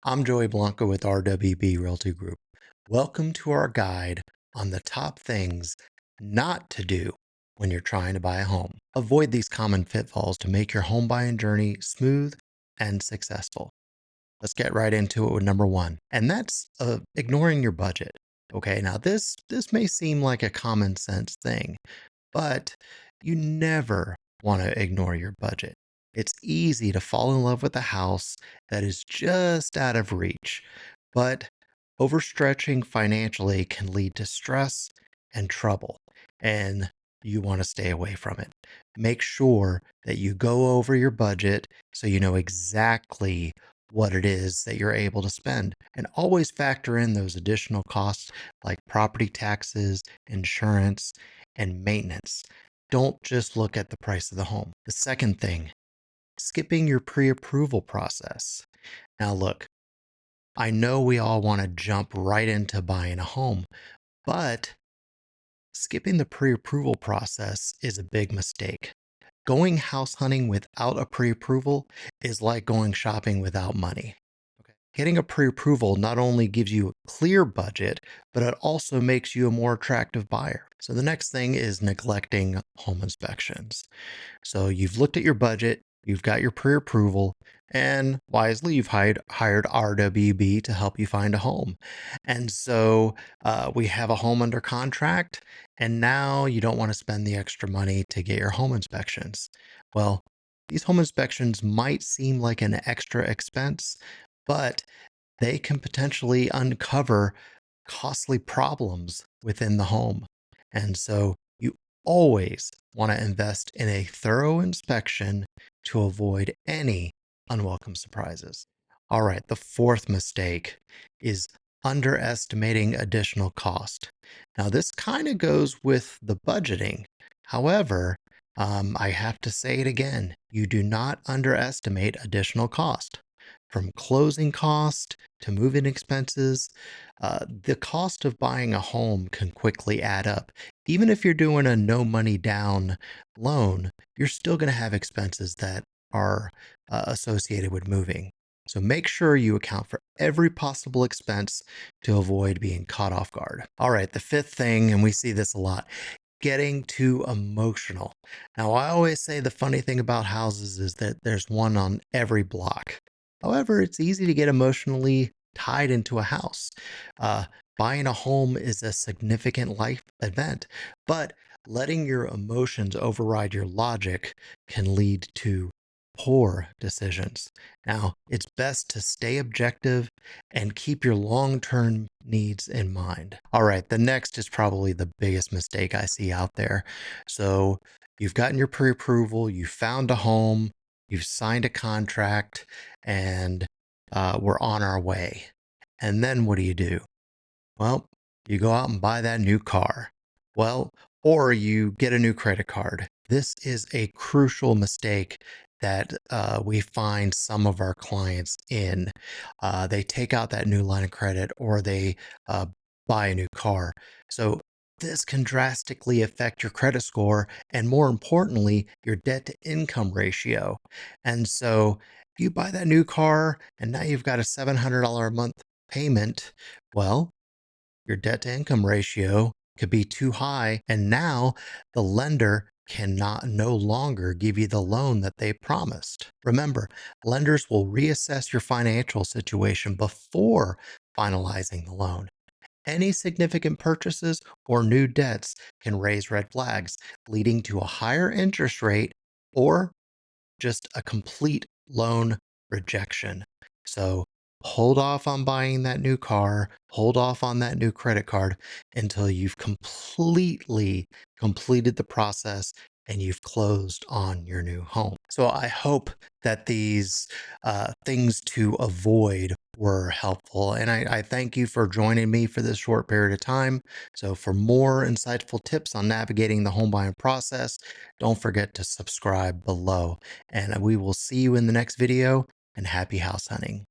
I'm Joey Blanco with RWB Realty Group. Welcome to our guide on the top things not to do when you're trying to buy a home. Avoid these common pitfalls to make your home buying journey smooth and successful. Let's get right into it with number one, and that's ignoring your budget. Okay, now this may seem like a common sense thing, but you never want to ignore your budget. It's easy to fall in love with a house that is just out of reach, but overstretching financially can lead to stress and trouble, and you want to stay away from it. Make sure that you go over your budget so you know exactly what it is that you're able to spend, and always factor in those additional costs like property taxes, insurance, and maintenance. Don't just look at the price of the home. The second thing, skipping your pre approval process. Now, look, I know we all want to jump right into buying a home, but skipping the pre approval process is a big mistake. Going house hunting without a pre approval is like going shopping without money. Okay. Getting a pre approval not only gives you a clear budget, but it also makes you a more attractive buyer. So the next thing is neglecting home inspections. So you've looked at your budget, you've got your pre-approval, and wisely you've hired RWB to help you find a home. And so we have a home under contract, and now you don't want to spend the extra money to get your home inspections. Well, these home inspections might seem like an extra expense, but they can potentially uncover costly problems within the home. And so you always want to invest in a thorough inspection to avoid any unwelcome surprises. All right, the fourth mistake is underestimating additional cost. Now, this kind of goes with the budgeting. However, I have to say it again, you do not underestimate additional cost. From closing cost to moving expenses, the cost of buying a home can quickly add up. Even if you're doing a no money down loan, you're still going to have expenses that are associated with moving. So make sure you account for every possible expense to avoid being caught off guard. All right, the fifth thing, and we see this a lot, getting too emotional. Now, I always say the funny thing about houses is that there's one on every block. However, it's easy to get emotionally tied into a house. Uh, Buying a home is a significant life event, but letting your emotions override your logic can lead to poor decisions. Now, it's best to stay objective and keep your long term needs in mind. All right, the next is probably the biggest mistake I see out there. So, you've gotten your pre approval, you found a home, you've signed a contract, and we're on our way. And then what do? Well, you go out and buy that new car. Well, or you get a new credit card. This is a crucial mistake that we find some of our clients in. They take out that new line of credit or they uh, buy a new car. So this can drastically affect your credit score and, more importantly, your debt to income ratio. And so if you buy that new car and now you've got a $700 a month payment, well, your debt to income ratio could be too high. And now the lender cannot no longer give you the loan that they promised. Remember, lenders will reassess your financial situation before finalizing the loan. Any significant purchases or new debts can raise red flags, leading to a higher interest rate or just a complete loan rejection. So hold off on buying that new car, hold off on that new credit card until you've completely completed the process and you've closed on your new home. So I hope that these things to avoid were helpful. And I thank you for joining me for this short period of time. So for more insightful tips on navigating the home buying process, don't forget to subscribe below. And we will see you in the next video, and happy house hunting.